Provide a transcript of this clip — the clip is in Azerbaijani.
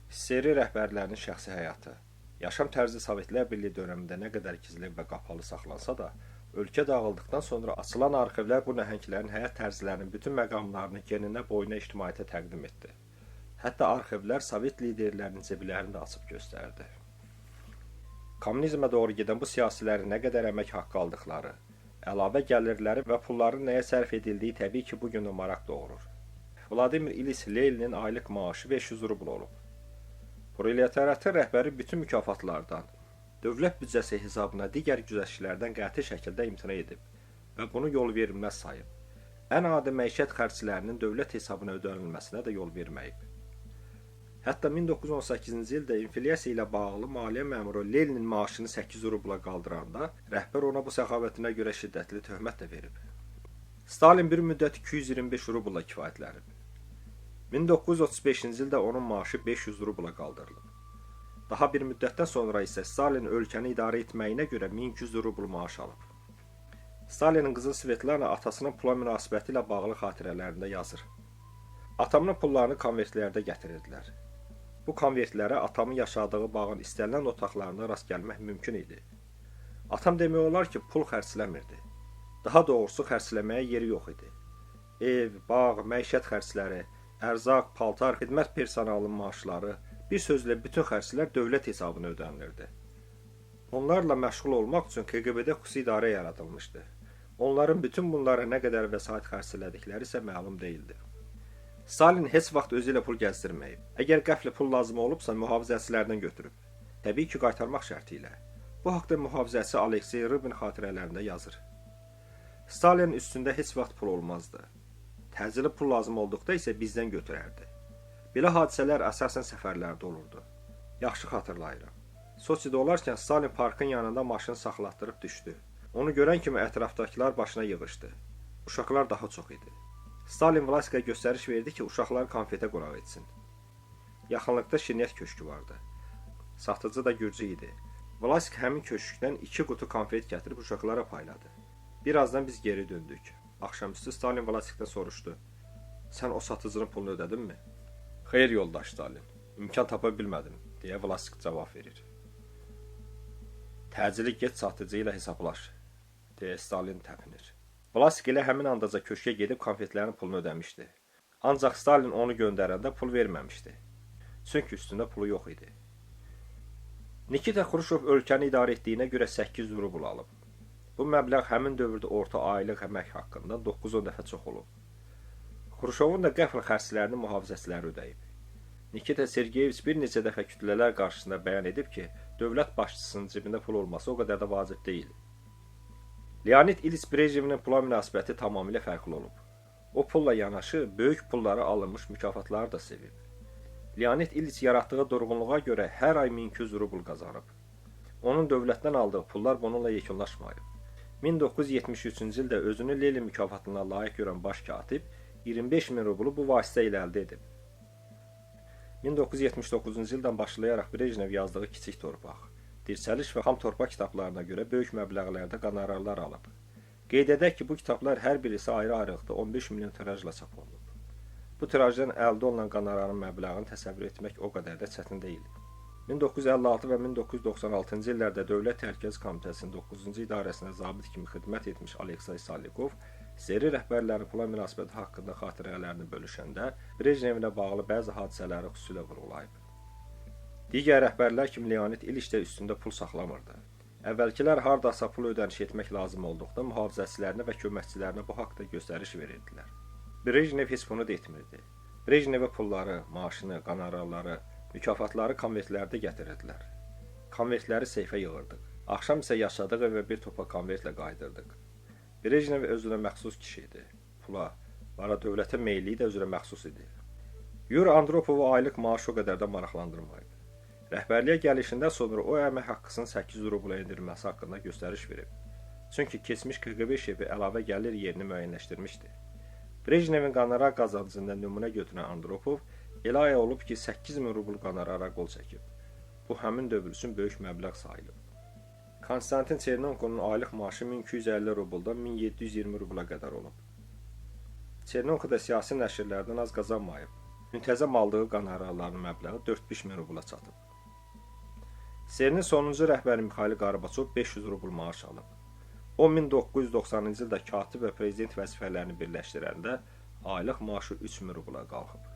Seri rəhbərlərinin şəxsi həyatı. Yaşam tərzi Sovetlər Birliyi dövründə nə qədər gizli və qapalı saxlansa da, ölkə dağıldıqdan sonra açılan arxivlər bu nəhənglərin həyat tərzlərinin bütün məqamlarını geninə boyuna ictimaiyyətə təqdim etdi. Hətta arxivlər Sovet liderlərinin ciblərini də açıb göstərdi. Kommunizmə doğru gedən bu siyasilərin nə qədər əmək haqqı aldıqları, əlavə gəlirləri və pulların nəyə sərf edildiyi təbii ki, bugün də maraq doğurur. Vladimir İliç Leninin aylıq maaşı 500 rubl olub. Proletariatın rəhbəri bütün mükafatlardan, dövlət büdcəsi hesabına digər güzəştçilərdən qəti şəkildə imtina edib və bunu yol verilməz sayıb. Ən adi məişət xərclərinin dövlət hesabına ödənilməsinə də yol verməyib. Hətta 1918-ci ildə inflyasiya ilə bağlı maliyyə məmuru Leninin maaşını 8 rubla qaldıranda, rəhbər ona bu səxavətinə görə şiddətli töhmət də verib. Stalin bir müddət 225 rubla kifayətlənib. 1935-ci ildə onun maaşı 500 rubla qaldırılıb. Daha bir müddətdən sonra isə Stalin ölkəni idarə etməyinə görə 1200 rubl maaş alıb. Stalinin qızı Svetlana atasının pula münasibəti ilə bağlı xatirələrində yazır. Atamın pullarını konvertlərdə gətirirdilər. Bu konvertlərə atamın yaşadığı bağın istənilən otaqlarına rast gəlmək mümkün idi. Atam demək olar ki, pul xərcləmirdi. Daha doğrusu xərcləməyə yeri yox idi. Ev, bağ, məişət xərcləri, ərzaq, paltar, xidmət personalının maaşları, bir sözlə bütün xərclər dövlət hesabına ödənilirdi. Onlarla məşğul olmaq üçün KGB-də xüsusi idarə yaradılmışdı. Onların bütün bunlara nə qədər vəsait xərclədikləri isə məlum deyildi. Stalin heç vaxt özü ilə pul gəzdirməyib. Əgər qəflə pul lazım olubsa, mühafizəçilərdən götürüb. Təbii ki, qaytarmaq şərti ilə. Bu haqda mühafizəçi Aleksey Rubin xatirələrində yazır. Stalin üstündə heç vaxt pul olmazdı. Təcili pul lazım olduqda isə bizdən götürərdi. Belə hadisələr əsasən səfərlərdə olurdu. Yaxşı xatırlayıram. Soçidə olarkən Stalin parkın yanında maşını saxlatdırıb düşdü. Onu görən kimi ətrafdakılar başına yığışdı. Uşaqlar daha çox idi. Stalin Vlasikə göstəriş verdi ki, uşaqları konfetə qonaq etsin. Yaxınlıqda şirniyyat köşkü vardı. Satıcı da gürcü idi. Vlasik həmin köşkdən 2 qutu konfet gətirib uşaqlara payladı. Birazdan biz geri döndük. Axşamüstü Stalin Vlasikdən soruşdu. Sən o satıcının pulunu ödədinmi? Xeyr yoldaş Stalin, imkan tapa bilmədim, deyə Vlasik cavab verir. Təcili get satıcı ilə hesablaş, deyə Stalin təpinir. Vlasik elə həmin andaca köşkə gedib konfetlərin pulunu ödəmişdi. Ancaq Stalin onu göndərəndə pul verməmişdi. Çünki üstündə pulu yox idi. Nikita Xruşov ölkəni idarə etdiyinə görə 800 rubl alıb. Bu məbləğ həmin dövrdə orta aylıq əmək haqqından 9-10 dəfə çox olub. Xruşovun da qəfl xərclərini mühafizəçiləri ödəyib. Nikita Sergeyeviç bir neçə dəfə kütlələr qarşısında bəyan edib ki, dövlət başçısının cibində pul olması o qədər də vacib deyil. Leonid İliç Brejnevin pula münasibəti tamamilə fərqli olub. O pulla yanaşı, böyük pullara alınmış mükafatları da sevib. Leonid İliç yaratdığı durğunluğa görə hər ay 1200 rubl qazanıb. Onun dövlətdən aldığı pullar bununla yekunlaşmayıb. 1973-cü ildə özünü Lenin mükafatına layiq görən baş katib 25 min rublu bu vasitə ilə əldə edib. 1979-cu ildən başlayaraq Brejnev yazdığı Kiçik Torpaq, Dirçəliş və Xam Torpaq kitablarına görə böyük məbləğlərdə qonorarlar alıb. Qeyd edək ki, bu kitablar hər birisi ayrı-ayrılıqda 15 milyon tirajla çap olunub. Bu tirajdan əldə olunan qonorarın məbləğini təsəvvür etmək o qədər də çətin deyil. 1956 və 1996-cı illərdə Dövlət Təhlükəsizlik Komitəsinin 9-cu idarəsinə zabit kimi xidmət etmiş Aleksey Salikov, seri rəhbərlərin pula münasibəti haqqında xatirələrini bölüşəndə Brejnevinə bağlı bəzi hadisələri xüsusilə vurğulayıb. Digər rəhbərlər kimi Leonid İliç də üstündə pul saxlamırdı. Əvvəlkilər hardasa pul ödəniş etmək lazım olduqda mühafizəçilərinə və köməkçilərinə bu haqda göstəriş verirdilər. Brejnev heç bunu da etmirdi. Brejnevə pulları, maaşını, qonorarları, mükafatları konvertlərdə gətirirdilər. Konvertləri seyfə yığırdıq. Axşam isə yaşadığı evə bir topa konvertlə qayıdırdıq. Brejnev özünə məxsus kişi idi. Pula, para dövlətə meyilliyi də özünə məxsus idi. Yuri Andropovu aylıq maaşı o qədər də maraqlandırmayıb. Rəhbərliyə gəlişindən sonra o əmək haqqısının 800 rubla endirilməsi haqqında göstəriş verib. Çünki keçmiş KGB şefi əlavə gəlir yerini müəyyənləşdirmişdi. Brejnevin qonorar qazancında nümunə götürən Andropov elə aya olub ki, 8000 rubl qonorara qol çəkib. Bu həmin dövr üçün böyük məbləğ sayılıb. Konstantin Chernenkonun aylıq maaşı 1250 rubldan 1720 rubla qədər olub. Chernenko da siyasi nəşrlərdən az qazanmayıb. müntəzəm aldığı qonorarların məbləği 4-5 min rubla çatıb. SER-nin sonuncu rəhbəri Mixail Qarbaçov 500 rubl maaş alıb. O 1990-cı ildə katib və prezident vəzifələrini birləşdirəndə aylıq maaşı 3000 rubla qalxıb.